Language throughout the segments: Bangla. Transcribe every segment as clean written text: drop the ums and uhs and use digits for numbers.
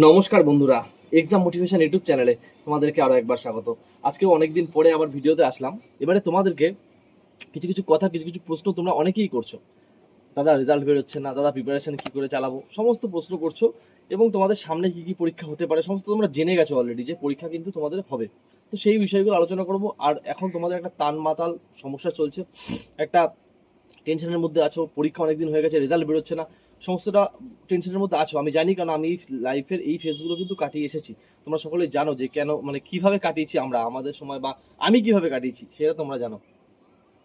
নমস্কার বন্ধুরা, এক্সাম মোটিভেশন ইউটিউব চ্যানেলে তোমাদেরকে আরও একবার স্বাগত। আজকেও অনেকদিন পরে আবার ভিডিওতে আসলাম। এবারে তোমাদেরকে কিছু কিছু কথা, কিছু কিছু প্রশ্ন তোমরা অনেকেই করছো। দাদা রেজাল্ট বেরোচ্ছে না, দাদা প্রিপারেশন কী করে চালাবো, সমস্ত প্রশ্ন করছো। এবং তোমাদের সামনে কী কী পরীক্ষা হতে পারে সমস্ত তোমরা জেনে গেছো অলরেডি যে পরীক্ষা কিন্তু তোমাদের হবে। তো সেই বিষয়গুলো আলোচনা করবো। আর এখন তোমাদের একটা টান মাতাল সমস্যা চলছে, একটা টেনশনের মধ্যে আছো, পরীক্ষা অনেকদিন হয়ে গেছে, রেজাল্ট বেরোচ্ছে না, সমস্তটা টেনশনের মধ্যে আছো। আমি জানি, কারণ আমি লাইফের এই ফেজগুলো কিন্তু কাটিয়ে এসেছি। তোমরা সকলেই জানো যে কেন, মানে কিভাবে কাটিয়েছি আমরা আমাদের সময়, বা আমি কিভাবে কাটিয়েছি সেটা তোমরা জানো।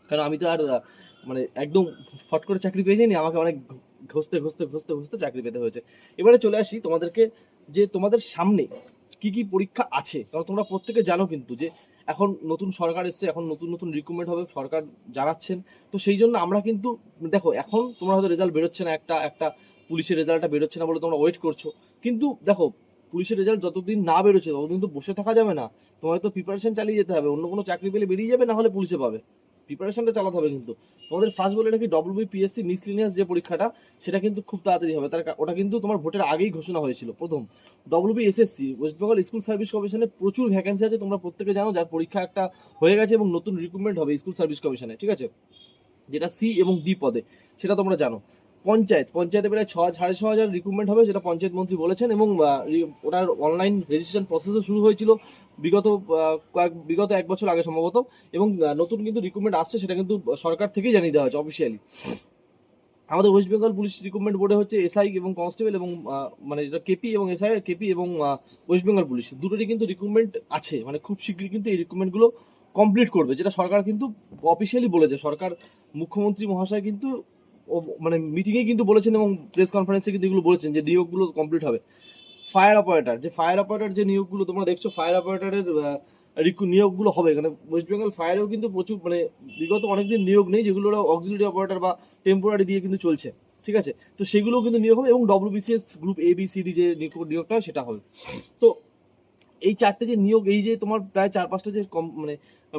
কারণ আমি তো আর মানে একদম ফট করে চাকরি পেয়ে যাইনি, আমাকে অনেক ঘষতে ঘষতে ঘষতে ঘষতে চাকরি পেতে হয়েছে। এবারে চলে আসি তোমাদেরকে, যে তোমাদের সামনে কি কি পরীক্ষা আছে। কারণ তোমরা প্রত্যেকে জানো কিন্তু যে এখন নতুন সরকার এসছে, এখন নতুন নতুন রিক্রুটমেন্ট হবে, সরকার জানাচ্ছেন। তো সেই জন্য আমরা কিন্তু দেখো, এখন তোমরা হয়তো রেজাল্ট বেরোচ্ছে না, একটা একটা পুলিশের রেজাল্টটা বেরোচ্ছে না বলে তোমরা ওয়েট করছো। কিন্তু দেখো, পুলিশের রেজাল্ট যতদিন না বেরোচ্ছে ততদিন তো বসে থাকা যাবে না। তোমার তো প্রিপারেশন চালিয়ে যেতে হবে, অন্য কোনো চাকরি পেলে বেরিয়ে যাবে, না হলে পুলিশে পাবে। প্রিপারেশনটা চালাতে হবে। কিন্তু তোমাদের ফার্স্ট বলে নাকি ডব্লিউবিপিএসসি মিসলিনিয়াস যে পরীক্ষাটা, সেটা কিন্তু খুব তাড়াতাড়ি হবে। ওটা কিন্তু তোমার ভোটের আগেই ঘোষণা হয়েছিল প্রথম। WBSSC West Bengal school service কমিশনে প্রচুর ভ্যাকেন্সি আছে, তোমরা প্রত্যেকে জানো, যার পরীক্ষা একটা হয়ে গেছে এবং নতুন রিক্রুটমেন্ট হবে স্কুল সার্ভিস কমিশনে, ঠিক আছে, যেটা সি এবং ডি পদে, সেটা তোমরা জানো। পঞ্চায়েতে প্রায় 6,500 রিক্রুটমেন্ট হবে, সেটা পঞ্চায়েত মন্ত্রী বলেছেন। এবং ওটার অনলাইন রেজিস্ট্রেশন প্রসেসও শুরু হয়েছিল বিগত 1 বছর আগে সম্ভবত। এবং নতুন কিন্তু রিক্রুটমেন্ট আসছে, সেটা কিন্তু সরকার থেকেই জানিয়ে দেওয়া হয়েছে অফিসিয়ালি। আমাদের ওয়েস্ট বেঙ্গল পুলিশ রিক্রুটমেন্ট বোর্ডে হচ্ছে এসআই এবং কনস্টেবল, এবং মানে যেটা কেপি এবং এসআই, কেপি এবং ওয়েস্ট বেঙ্গল পুলিশ দুটোরই কিন্তু রিক্রুটমেন্ট আছে। মানে খুব শীঘ্রই কিন্তু এই রিক্রুটমেন্টগুলো কমপ্লিট করবে, যেটা সরকার কিন্তু অফিসিয়ালি বলেছে। সরকার মুখ্যমন্ত্রী মহাশয় কিন্তু মানে মিটিংয়ে কিন্তু বলেছেন, এবং প্রেস কনফারেন্সে কিন্তু এগুলো বলেছেন যে নিয়োগগুলো কমপ্লিট হবে। ফায়ার অপারেটর যে নিয়োগগুলো তোমরা দেখছো, ফায়ার অপারেটরের নিয়োগগুলো হবে এখানে। ওয়েস্ট বেঙ্গল ফায়ারেও কিন্তু প্রচুর, মানে বিগত অনেকদিন নিয়োগ নেই, যেগুলো অক্সিলারি অপারেটর বা টেম্পোরারি দিয়ে কিন্তু চলছে, ঠিক আছে। তো সেগুলোও কিন্তু নিয়োগ হবে, এবং ডব্লিউবিসিএস গ্রুপ এবিসিডি যে নিয়োগটা হয় সেটা হবে। তো এই চারটে যে নিয়োগ, এই যে তোমার প্রায় 4-5টা যে মানে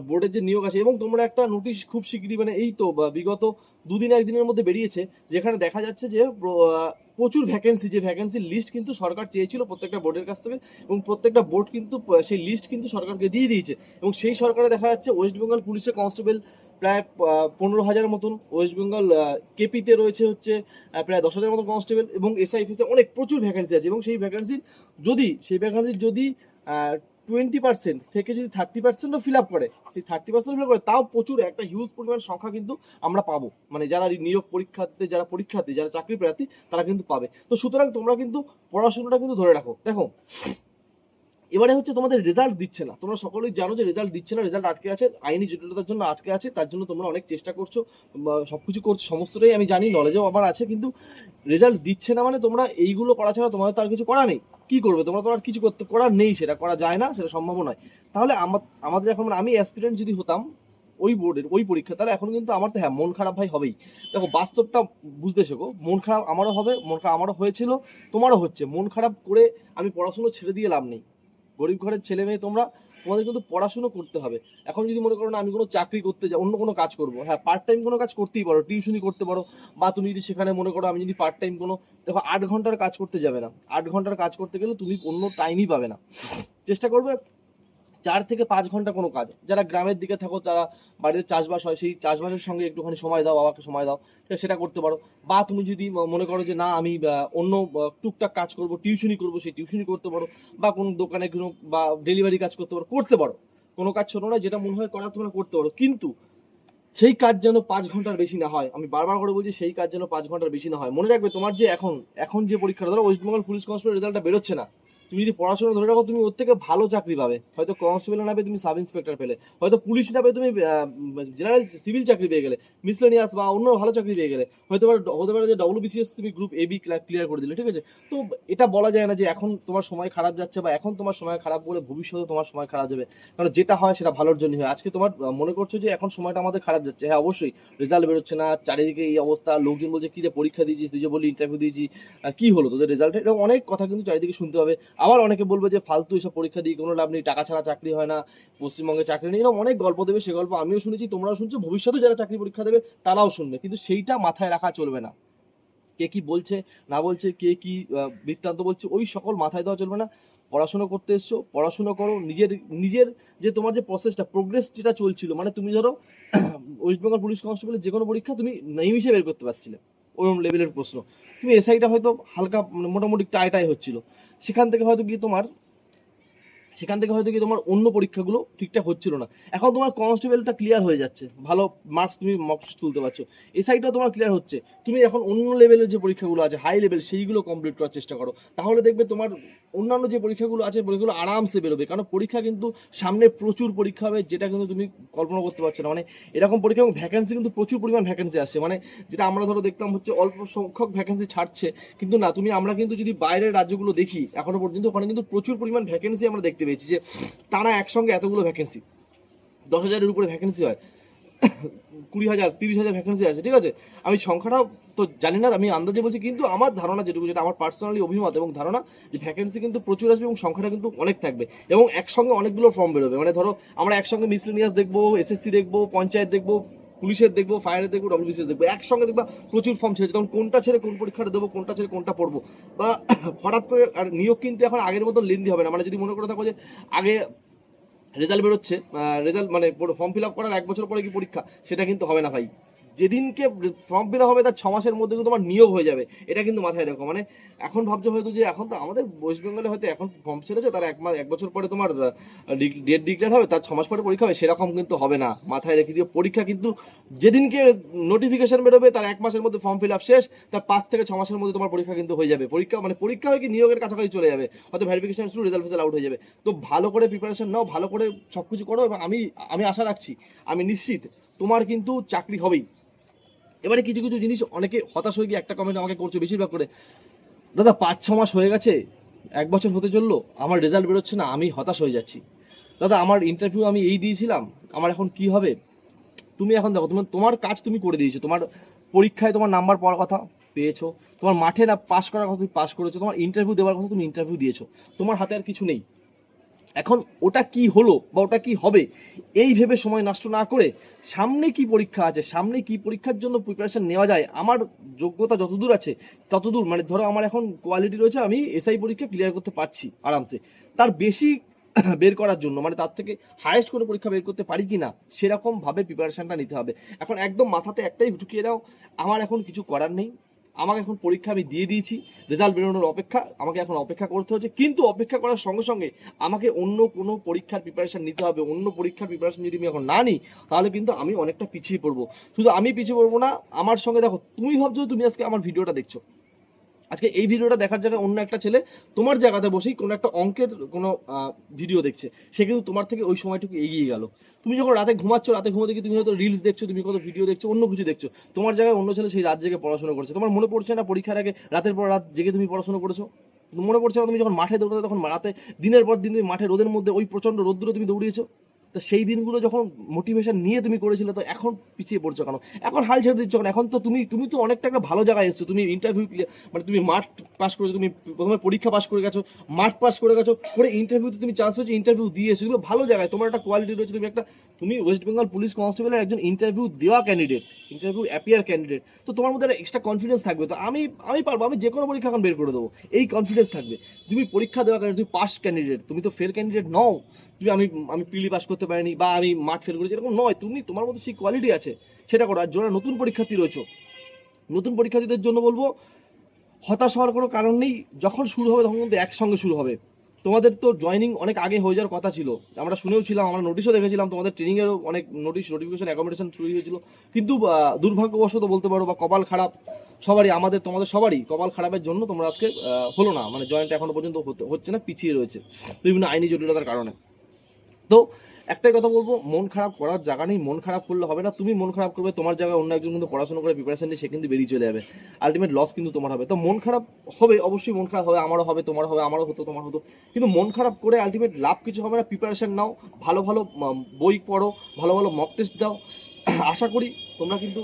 বোর্ডের যে নিয়োগ আছে, এবং তোমরা একটা নোটিশ খুব শিগগিরই, মানে এই তো বিগত 2-1 দিনের মধ্যে বেরিয়েছে, যেখানে দেখা যাচ্ছে যে প্রচুর ভ্যাকেন্সি, যে ভ্যাকেন্সির লিস্ট কিন্তু সরকার চেয়েছিল প্রত্যেকটা বোর্ডের কাছ থেকে, এবং প্রত্যেকটা বোর্ড কিন্তু সেই লিস্ট কিন্তু সরকারকে দিয়ে দিয়েছে। এবং সেই সরকারে দেখা যাচ্ছে ওয়েস্ট বেঙ্গল পুলিশের কনস্টেবল প্রায় 15,000 মতন, ওয়েস্ট বেঙ্গল কেপিতে রয়েছে হচ্ছে প্রায় 10,000 মতন কনস্টেবল, এবং এসআই ফিসে অনেক প্রচুর ভ্যাকেন্সি আছে। এবং সেই ভ্যাকেন্সির যদি 20% থেকে যদি 30%ও ফিল আপ করে, সেই 30% ফিল আপ করে, তাও প্রচুর একটা হিউজ পরিমাণ সংখ্যা কিন্তু আমরা পাবো। মানে যারা নিয়োগ পরীক্ষার্থী, যারা চাকরি প্রার্থী, তারা কিন্তু পাবে। তো সুতরাং তোমরা কিন্তু পড়াশোনাটা কিন্তু ধরে রাখো। দেখো, এবারে হচ্ছে তোমাদের রেজাল্ট দিচ্ছে না, তোমরা সকলেই জানো যে রেজাল্ট দিচ্ছে না, রেজাল্ট আটকে আছে, আইনি জটিলতার জন্য আটকে আছে। তার জন্য তোমরা অনেক চেষ্টা করছো, সবকিছু করছো, সমস্তটাই আমি জানি, নলেজও আমার আছে। কিন্তু রেজাল্ট দিচ্ছে না মানে তোমরা এইগুলো করা ছাড়া তোমাদের তো আর কিছু করা নেই। কি করবে তোমরা? তো আর কিছু করার নেই, সেটা করা যায় না, সেটা সম্ভব নয়। তাহলে আমাদের এখন, মানে আমি অ্যাসপিরেন্ট যদি হতাম ওই বোর্ডের ওই পরীক্ষা, তাহলে এখন কিন্তু আমার তো হ্যাঁ মন খারাপ ভাই হবেই। দেখো, বাস্তবটা বুঝতে শেখো। মন খারাপ আমারও হবে, মন খারাপ আমারও হয়েছিল, তোমারও হচ্ছে। মন খারাপ করে আমি পড়াশুনো ছেড়ে দিয়ে লাভ নেই। গরিব ঘরের ছেলে মেয়ে তোমাদের কিন্তু পড়াশুনো করতে হবে। এখন যদি মনে করো না আমি কোনো চাকরি করতে যাই, অন্য কোনো কাজ করবো, হ্যাঁ পার্ট টাইম কোনো কাজ করতেই পারো, টিউশনি করতে পারো। বা তুমি যদি সেখানে মনে করো আমি যদি পার্ট টাইম কোনো, দেখো 8 ঘন্টার কাজ করতে যাবে না। 8 ঘন্টার কাজ করতে গেলে তুমি অন্য টাইমই পাবে না। চেষ্টা করবে 4 থেকে 5 ঘন্টা কোনো কাজ। যারা গ্রামের দিকে থাকো, তারা বাড়িতে চাষবাস হয়, সেই চাষবাসের সঙ্গে একটুখানি সময় দাও, বাবাকে সময় দাও, সেটা করতে পারো। বা তুমি যদি মনে করো যে না আমি অন্য টুকটাক কাজ করবো, টিউশনি করবো, সেই টিউশনি করতে পারো। বা কোনো দোকানে কোনো বা ডেলিভারি কাজ করতে পারো। কোনো কাজ ছোটো নয়, যেটা মনে হয় করার তোমরা করতে পারো। কিন্তু সেই কাজ যেন 5 ঘন্টার বেশি না হয়। আমি বারবার করে বলছি, সেই কাজ যেন 5 ঘন্টার বেশি না হয়। মনে রাখবে, তোমার যে এখন যে পরীক্ষাটা, ধরো ওয়েস্ট বেঙ্গল পুলিশ কনস্টেবল রেজাল্টটা বেরোচ্ছে না, তুমি যদি পড়াশোনা ধরে রাখো, তুমি ওর থেকে ভালো চাকরি পাবে। হয়তো কনস্টেবল না পেয়ে তুমি সাব ইন্সপেক্টর পেলে, হয়তো পুলিশ না পেয়ে তুমি জেনারেল সিভিল চাকরি পেয়ে গেলে, মিসলেনিয়াস বা অন্য ভালো চাকরি পেয়ে গেলে। হতে পারে যে ডব্লিউবিসিএস তুমি গ্রুপ এবি ক্লিয়ার করে দিলে, ঠিক আছে। তো এটা বলা যায় না যে এখন তোমার সময় খারাপ যাচ্ছে, বা এখন তোমার সময় খারাপ বলে ভবিষ্যতে তোমার সময় খারাপ যাবে। কারণ যেটা হয় সেটা ভালোর জন্য হয়। আজকে তোমার মনে করছো যে এখন সময়টা আমাদের খারাপ যাচ্ছে, হ্যাঁ অবশ্যই রেজাল্ট বেরোচ্ছে না, চারিদিকে এই অবস্থা, লোকজন বলছে কি রে পরীক্ষা দিয়েছিস, তুই যে বললি ইন্টারভিউ দিয়েছি, কি হলো তোদের রেজাল্টে, এরকম অনেক কথা কিন্তু চারিদিকে শুনতে হবে। আবার অনেকে বলবে যে ফালতু এসব পরীক্ষা দিয়ে কোনো লাভ নেই, টাকা ছাড়া চাকরি হয় না, পশ্চিমবঙ্গে চাকরি নেই, এরকম অনেক গল্প দেবে। সে গল্প আমিও শুনেছি, তোমরাও শুনছো, ভবিষ্যতে যারা চাকরি পরীক্ষা দেবে তারাও শুনবে। কিন্তু সেইটা মাথায় রাখা চলবে না। কে কি বলছে না বলছে, কে কি বৃত্তান্ত বলছে, ওই সকল মাথায় দেওয়া চলবে না। পড়াশুনো করতে এসছো, পড়াশুনো করো। নিজের নিজের যে তোমার যে প্রসেসটা, প্রোগ্রেস যেটা চলছিল, মানে তুমি ধরো ওয়েস্ট বেঙ্গল পুলিশ কনস্টেবলের যে কোনো পরীক্ষা তুমি নিমিষে বের করতে পারছিলে ওরকম লেভেলের প্রশ্ন। তুমি এসআইটা হয়তো হালকা মোটামুটি টাই হচ্ছিল, সেখান থেকে হয়তো তোমার অন্য পরীক্ষাগুলো ঠিকঠাক হচ্ছিল না। এখন তোমার কনস্টেবলটা ক্লিয়ার হয়ে যাচ্ছে, ভালো মার্কস তুমি মকস তুলতে পারছো, এসআইটা তোমার ক্লিয়ার হচ্ছে। তুমি এখন অন্য লেভেলের যে পরীক্ষাগুলো আছে হাই লেভেল, সেইগুলো কমপ্লিট করার চেষ্টা করো। তাহলে দেখবে তোমার অন্যান্য যে পরীক্ষাগুলো আছে পরীক্ষাগুলো আরামসে বেরোবে। কারণ পরীক্ষা কিন্তু সামনে প্রচুর পরীক্ষা হবে, যেটা কিন্তু তুমি কল্পনা করতে পারছো না। মানে এরকম পরীক্ষা এবং ভ্যাকেন্সি কিন্তু প্রচুর পরিমাণ ভ্যাকেন্সি আসছে। মানে যেটা আমরা ধরো দেখতাম হচ্ছে অল্প সংখ্যক ভ্যাকেন্সি ছাড়ছে, কিন্তু না, আমরা কিন্তু যদি বাইরের রাজ্যগুলো দেখি এখনো পর্যন্ত, ওখানে কিন্তু প্রচুর পরিমাণ ভ্যাকেন্সি আমরা দেখতে পেয়েছি। যে টানা একসঙ্গে এতগুলো ভ্যাকেন্সি, 10,000-এর উপরে ভ্যাকেন্সি হয়, 20,000 30,000 ভ্যাকেন্সি আছে, ঠিক আছে। আমি সংখ্যাটা তো জানি না, আমি আন্দাজে বলছি, কিন্তু আমার ধারণা যেটুকু, যেটা আমার পার্সোনালি অভিমত এবং ধারণা, যে ভ্যাকেন্সি কিন্তু প্রচুর আসবে এবং সংখ্যাটা কিন্তু অনেক থাকবে এবং একসঙ্গে অনেকগুলো ফর্ম বেরোবে। মানে ধরো আমরা একসঙ্গে মিসলেনিয়াস দেখবো, এসএসসি দেখবো, পঞ্চায়েত দেখবো, পুলিশের দেখবো, ফায়ারের দেখবো, ডব্লিউবিসিএস দেখবো, একসঙ্গে দেখবা প্রচুর ফর্ম ছেড়েছে। তখন কোনটা ছেড়ে কোন পরীক্ষাটা দেবো, কোনটা ছেড়ে কোনটা পড়বো, বা হঠাৎ করে। আর নিয়োগ কিন্তু এখন আগের মতো লেন্দি হবে না। মানে যদি মনে করে থাকো যে আগে রেজাল্ট বেরোচ্ছে, রেজাল্ট মানে ফর্ম ফিল আপ করার 1 বছর পরে কি পরীক্ষা, সেটা কিন্তু হবে না ভাই। যেদিনকে ফর্ম ফিল আপ হবে তার 6 মাসের মধ্যে কিন্তু তোমার নিয়োগ হয়ে যাবে, এটা কিন্তু মাথায় রাখো। মানে এখন ভাবছো হয়তো যে এখন তো আমাদের ওয়েস্ট বেঙ্গলে হয়তো এখন ফর্ম ছেড়েছে, তার 1 বছর পরে তোমার ডেট ডিক্লেয়ার হবে, তার 6 মাস পরে পরীক্ষা হবে, সেরকম কিন্তু হবে না। মাথায় রেখে দিও, পরীক্ষা কিন্তু যেদিনকে নোটিফিকেশন বেরোবে তার 1 মাসের মধ্যে ফর্ম ফিল আপ শেষ, তার 5 থেকে 6 মাসের মধ্যে তোমার পরীক্ষা কিন্তু হয়ে যাবে। পরীক্ষা হয় কি নিয়োগের কাছাকাছি চলে যাবে, হয়তো ভেরিফিকেশন শুরু, রেজাল্ট ফেজাল্ট আউট হয়ে যাবে। তো ভালো করে প্রিপারেশন নাও, ভালো করে সব কিছু করো, এবং আমি আশা রাখছি, আমি নিশ্চিত তোমার কিন্তু চাকরি হবেই। এবারে কিছু কিছু জিনিস অনেকে হতাশ হয়ে গিয়ে একটা কমেন্ট আমাকে করছো বেশিরভাগ করে, দাদা 5-6 মাস হয়ে গেছে, 1 বছর হতে চললো, আমার রেজাল্ট বেরোচ্ছে না, আমি হতাশ হয়ে যাচ্ছি। দাদা আমার ইন্টারভিউ আমি এই দিয়েছিলাম, আমার এখন কি হবে? তুমি এখন দেখো, তোমার কাজ তুমি করে দিয়েছো, তোমার পরীক্ষায় তোমার নাম্বার পাওয়ার কথা পেয়েছো, তোমার মাঠে না পাস করার কথা তুমি পাস করেছো, তোমার ইন্টারভিউ দেওয়ার কথা তুমি ইন্টারভিউ দিয়েছো, তোমার হাতে আর কিছু নেই। এখন ওটা কি হলো বা ওটা কি হবে এই ভেবে সময় নষ্ট না করে, সামনে কি পরীক্ষা আছে, সামনে কি পরীক্ষার জন্য প্রিপারেশন নেওয়া যায়, আমার যোগ্যতা যতদূর আছে ততদূর, মানে ধরো আমার এখন কোয়ালিটি রয়েছে, আমি এসআই পরীক্ষা ক্লিয়ার করতে পারছি আরামসে, তার বেশি বের করার জন্য, মানে তার থেকে হায়েস্ট করে পরীক্ষা বের করতে পারি কি না, সেরকমভাবে প্রিপারেশনটা নিতে হবে। এখন একদম মাথাতে একটাই ঢুকিয়ে দাও, আমার এখন কিছু করার নেই, আমাকে এখন পরীক্ষা আমি দিয়ে দিয়েছি, রেজাল্ট বেরোনোর অপেক্ষা, আমাকে এখন অপেক্ষা করতে হচ্ছে। কিন্তু অপেক্ষা করার সঙ্গে সঙ্গে আমাকে অন্য কোনো পরীক্ষার প্রিপারেশন নিতে হবে। অন্য পরীক্ষার প্রিপারেশন যদি আমি এখন না নিই, তাহলে কিন্তু আমি অনেকটা পিছিয়ে পড়বো। শুধু আমি পিছিয়ে পড়বো না, আমার সঙ্গে দেখো, তুমি ভাবছো তুমি আজকে আমার ভিডিওটা দেখছো, আজকে এই ভিডিওটা দেখার জায়গায় অন্য একটা ছেলে তোমার জায়গাতে বসেই কোনো একটা অঙ্কের কোনো ভিডিও দেখছে, সে কিন্তু তোমার থেকে ওই সময়টুকু এগিয়ে গেল। তুমি যখন রাতে ঘুমাচ্ছ, রাতে ঘুমোতে গিয়ে তুমি হয়তো রিলস দেখছো, তুমি কত ভিডিও দেখছো, অন্য কিছু দেখছো, তোমার জায়গায় অন্য ছেলে সেই রাত জেগে পড়াশোনা করছে। তোমার মনে পড়ছে না পরীক্ষার আগে রাতের পর রাত জেগে তুমি পড়াশোনা করেছো? মনে পড়ছে না তুমি যখন মাঠে দৌড়াতে, তখন রাতে দিনের পর দিন তুমি মাঠে রোদের মধ্যে ওই প্রচণ্ড রোদ্দুরে তুমি দৌড়িয়েছো? তো সেই দিনগুলো যখন মোটিভেশন নিয়ে তুমি করেছিলে, তো এখন পিছিয়ে পড়ছো কেন, এখন হাল ছেড়ে দিচ্ছ কেন? এখন তো তুমি তো অনেকটা একটা ভালো জায়গায় এসছো, তুমি ইন্টারভিউ মানে তুমি মাঠ পাস করেছো, তুমি প্রথমে পরীক্ষা পাস করে গেছো, মাঠ পাস করে গেছো, করে ইন্টারভিউতে তুমি চান্স পেয়েছো, ইন্টারভিউ দিয়ে এসেছো, তুমি ভালো জায়গায়, তোমার একটা কোয়ালিটি রয়েছে, তুমি ওয়েস্ট বেঙ্গল পুলিশ কনস্টেবলের একজন ইন্টারভিউ দেওয়া ক্যান্ডিডেট, ইন্টারভিউ অ্যাপিয়ার ক্যান্ডিডেট। তো তোমার মধ্যে একটা এক্সট্রা কনফিডেন্স থাকবে, তো আমি পারবো, আমি যে কোনো পরীক্ষা এখন বের করে দেবো, এই কনফিডেন্স থাকবে। তুমি পরীক্ষা দেওয়া ক্যান্ডিডেট, তুমি পাস ক্যান্ডিডেট, তুমি তো ফেল ক্যান্ডিডেট নও। আমি প্রিলি পাস করতে পারিনি বা আমি মাঠ ফেল করেছি, এরকম নয়। তোমার মধ্যে সেই কোয়ালিটি আছে, সেটা করো। আর যারা নতুন পরীক্ষার্থী রয়েছে, নতুন পরীক্ষার্থীদের জন্য বলবো, হতাশ হওয়ার কোনো কারণ নেই। যখন শুরু হবে তখন কিন্তু একসঙ্গে শুরু হবে। তোমাদের তো জয়েনিং অনেক আগে হয়ে যাওয়ার কথা ছিল, আমরা শুনেও ছিলাম, আমরা নোটিশও দেখেছিলাম, তোমাদের ট্রেনিংয়েরও অনেক নোটিফিকেশন অ্যাকোমোডেশন শুরু হয়েছিল। কিন্তু দুর্ভাগ্যবশত বলতে পারো, বা কপাল খারাপ সবারই, তোমাদের সবারই কপাল খারাপের জন্য তোমরা আজকে হলো না, মানে জয়েন্ট এখনো পর্যন্ত হচ্ছে না, পিছিয়ে রয়েছে বিভিন্ন আইনি জটিলতার কারণে। তো একটাই কথা বলবো, মন খারাপ করার জায়গা নেই, মন খারাপ করলে হবে না। তুমি মন খারাপ করবে, তোমার জায়গায় অন্য একজন কিন্তু পড়াশোনা করে প্রিপারেশন নিয়ে সে কিন্তু বেরিয়ে চলে যাবে, আলটিমেট লস কিন্তু তোমার হবে। তো মন খারাপ হবে, অবশ্যই মন খারাপ হবে, আমারও হবে, তোমার হবে, আমারও হতো, তোমার হতো, কিন্তু মন খারাপ করে আলটিমেট লাভ কিছু হবে না। প্রিপারেশন নাও, ভালো ভালো বই পড়ো, ভালো ভালো মক টেস্ট দাও, আশা করি তোমরা কিন্তু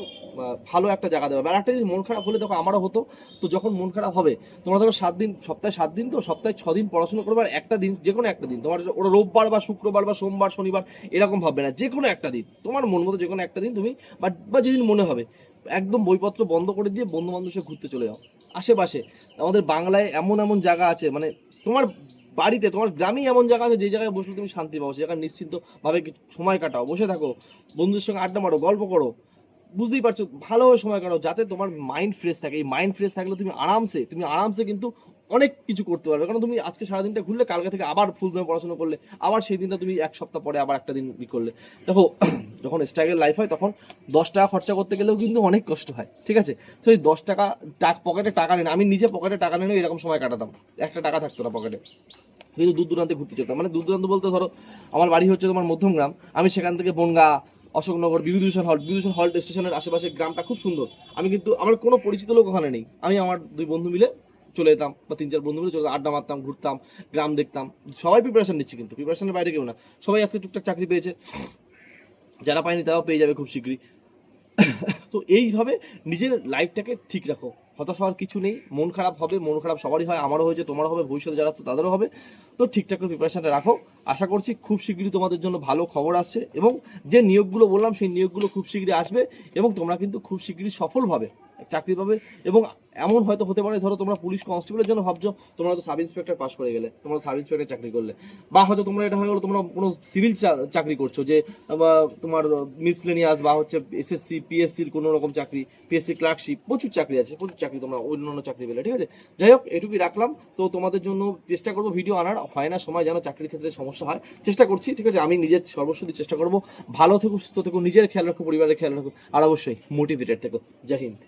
ভালো একটা জায়গা দেবে। আর একটা জিনিস, মন খারাপ হলে দেখো আমারও হতো, তো যখন মন খারাপ হবে তোমরা ধরো 7 দিন, সপ্তাহে 7 দিন, তো সপ্তাহে 6 দিন পড়াশোনা করবে, আর একটা দিন, যে কোনো একটা দিন তোমার, ওটা রোববার বা শুক্রবার বা সোমবার শনিবার এরকম ভাববে না, যে কোনো একটা দিন তোমার মন মতো যে কোনো একটা দিন তুমি বা যেদিন মনে হবে একদম বইপত্র বন্ধ করে দিয়ে বন্ধু বান্ধবের সাথে ঘুরতে চলে যাও। আশেপাশে আমাদের বাংলায় এমন এমন জায়গা আছে, মানে তোমার বাড়িতে, তোমার গ্রামেই এমন জায়গা আছে যে জায়গায় বসলে তুমি শান্তি পাবো, সে জায়গায় নিশ্চিন্তভাবে সময় কাটাও, বসে থাকো, বন্ধুদের সঙ্গে আড্ডা মারো, গল্প করো, বুঝতেই পারছো, ভালোভাবে সময় কাটাও, যাতে তোমার মাইন্ড ফ্রেশ থাকে। এই মাইন্ড ফ্রেশ থাকলে তুমি আরামসে কিন্তু অনেক কিছু করতে পারবে। কারণ তুমি আজকে সারাদিনটা ঘুরলে, কালকে থেকে আবার ফুল টাইম পড়াশোনা করলে, আবার সেই দিনটা তুমি এক সপ্তাহ পরে আবার একটা দিন করলে। দেখো যখন স্ট্রাগল লাইফ হয় তখন 10 টাকা খরচা করতে গেলেও কিন্তু অনেক কষ্ট হয়, ঠিক আছে? তো এই 10 টাকা পকেটে টাকা নেই, আমি নিজে পকেটে টাকা নিয়ে এরকম সময় কাটাতাম, একটা টাকা থাকতো না পকেটে, কিন্তু দূর দূরান্তে ঘুরতে যেতাম। মানে দূর দূরান্ত বলতে ধরো আমার বাড়ি হচ্ছে তোমার মধ্যমগ্রাম, আমি সেখান থেকে বনগা, অশোকনগর, বিভূতিভূষণ হল্ট স্টেশনের আশেপাশে গ্রামটা খুব সুন্দর। আমি কিন্তু, আমার কোনো পরিচিত লোক ওখানে নেই, আমি আমার 2 বন্ধু মিলে চলে যেতাম, বা 3-4 বন্ধু মিলে চলে যেতাম, আড্ডা মারতাম, ঘুরতাম, গ্রাম দেখতাম। সবাই প্রিপারেশন নিচ্ছে, কিন্তু প্রিপারেশনের বাইরে কেউ না, সবাই আজকে টুকটাক চাকরি পেয়েছে, যারা পায়নি তারাও পেয়ে যাবে খুব শীঘ্রই। তো এইভাবে নিজের লাইফটাকে ঠিক রাখো, হতাশ হওয়ার কিছু নেই, মন খারাপ হবে, মন খারাপ সবারই হয়, আমারও হয়েছে, তোমারও হবে, ভবিষ্যতে যারা আছে তাদেরও হবে। তো ঠিকঠাক করে প্রিপারেশনটা রাখো, আশা করছি খুব শীঘ্রই তোমাদের জন্য ভালো খবর আসছে, এবং যে নিয়োগগুলো বললাম সেই নিয়োগগুলো খুব শীঘ্রই আসবে, এবং তোমরা কিন্তু খুব শীঘ্রই সফলভাবে চাকরি পাবে। এবং এমন হয়তো হতে পারে, ধরো তোমরা পুলিশ কনস্টেবলের জন্য ভাবছো, তোমরা হয়তো সাব ইন্সপেক্টর পাস করে গেলে, তোমরা সাব ইন্সপেক্টর চাকরি করলে, বা হয়তো তোমরা এটা হয়ে গেলো তোমরা কোনো সিভিল চাকরি করছো, যে বা তোমার মিসলেনিয়াস বা হচ্ছে এসএসসি পিএসসির কোনো রকম চাকরি, পিএসসি ক্লার্কশিপ, প্রচুর চাকরি আছে, প্রচুর চাকরি তোমরা অন্যান্য চাকরি পেলে, ঠিক আছে? যাই হোক, এটুকুই রাখলাম। তো তোমাদের জন্য চেষ্টা করবো ভিডিও আনার, হয় না সময়, যেন চাকরির ক্ষেত্রে সমস্যা হয়, চেষ্টা করছি, ঠিক আছে? আমি নিজের সর্বস্ব দিয়ে চেষ্টা করবো। ভালো থেকো, সুস্থ থেকো, নিজের খেয়াল রাখো, পরিবারের খেয়াল রাখো, আর অবশ্যই মোটিভেটেড থেকো। জয় হিন্দ।